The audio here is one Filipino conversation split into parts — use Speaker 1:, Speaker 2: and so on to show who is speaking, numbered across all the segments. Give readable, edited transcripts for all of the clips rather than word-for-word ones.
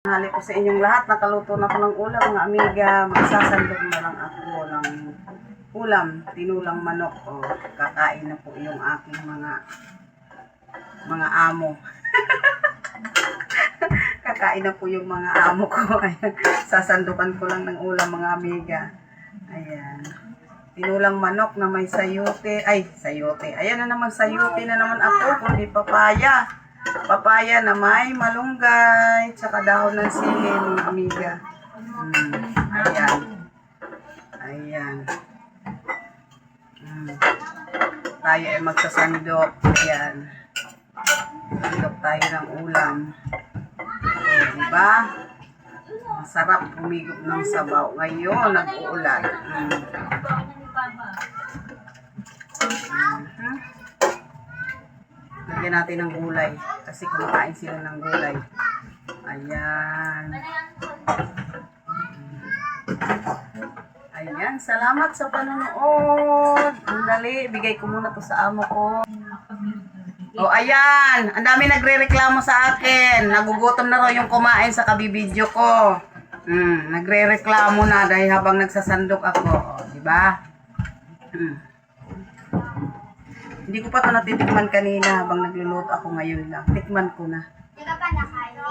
Speaker 1: Hali ko sa inyong lahat, nakaluto na ko ng ulam mga amiga. Magsasandok na lang ako ng ulam, tinulang manok. O, kakain na po yung aking mga amo. Kakain na po yung mga amo ko. Ayan. Sasandukan ko lang ng ulam mga amiga. Ayan. Tinulang manok na may sayote. Ay, sayote. Ayan na naman, sayote na naman ako. Kundi papaya. Papaya na may malunggay, tsaka dahon ng sili, mga amiga. Ayan. Ayan. Tayo ay magsasandok. Ayan. Sandok tayo ng ulam. Diba? Masarap humigop ng sabaw. Ngayon, nag-uulan. Lagyan natin ng gulay. Kasi kumakain sila ng gulay. Ayan. Ayan. Salamat sa panonood. Ang dali. Bigay ko muna to sa amo ko. Oh, ayan. Ang dami nagre-reklamo sa akin. Nagugutom na raw yung kumain sa kabibidyo ko. Nagre-reklamo na dahil habang nagsasandok ako. Oh, diba? Hindi ko pa ito natitikman kanina habang nagluluto ako ngayon lang. Tikman ko na.
Speaker 2: Hindi ka pa nakain?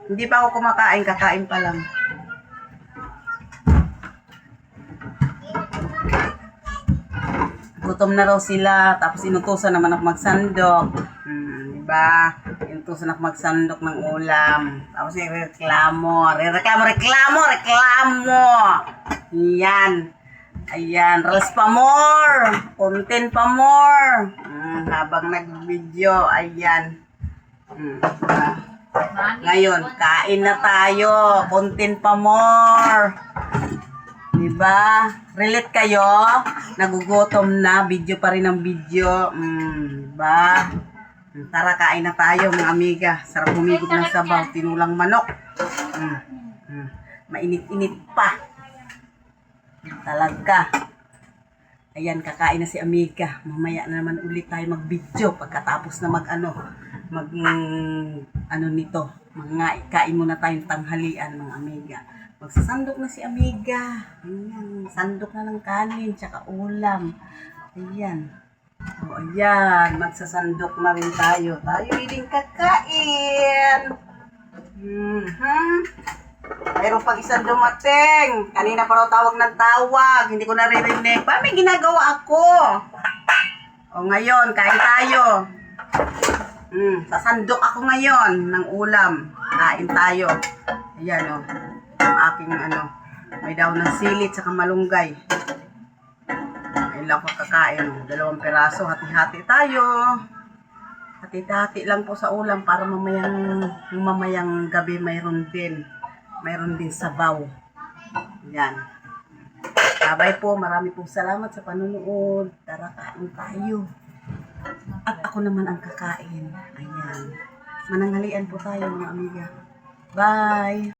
Speaker 1: Hindi pa ako kumakain, kakain pa lang. Gutom na raw sila, tapos inutusan naman ako magsandok. Diba? Inutusan ako magsandok ng ulam. Tapos reklamo. Yan. Ayan, reels pa more. Content pa more. Habang nag-video, ayan. Ngayon, kain na tayo. Content pa more. Diba? Relate kayo? Nagugutom na. Video pa rin ang video. Diba? Tara, kain na tayo mga amiga. Sarap humigop ng sabaw. Tinulang manok. Mainit-init pa. Talaga. Ayan, kakain na si amiga. Mamaya na naman ulit tayo mag-video pagkatapos na nito. Kain muna tayong tanghalian mga amiga. Magsasandok na si amiga. Ayan, sandok na ng kanin tsaka ulam. Ayan. O, ayan, magsasandok na rin tayo. Tayo din kakain. Mayroon pang isang dumating. Kanina pa raw tawag ng tawag. Hindi ko naririnig. Paano may ginagawa ako? O ngayon, kain tayo. Sasandok ako ngayon ng ulam. Kain tayo. Ayan o. Ang aking may daw ng sili at malunggay. Ayun lang ko kakain. 2 piraso. Hati-hati tayo. Hati-hati lang po sa ulam para mamayang gabi mayroon din sabaw. Yan. Bye po. Marami pong salamat sa panunood. Tara, kain tayo. At ako naman ang kakain. Ayan. Mananghalian po tayo mga amiga. Bye!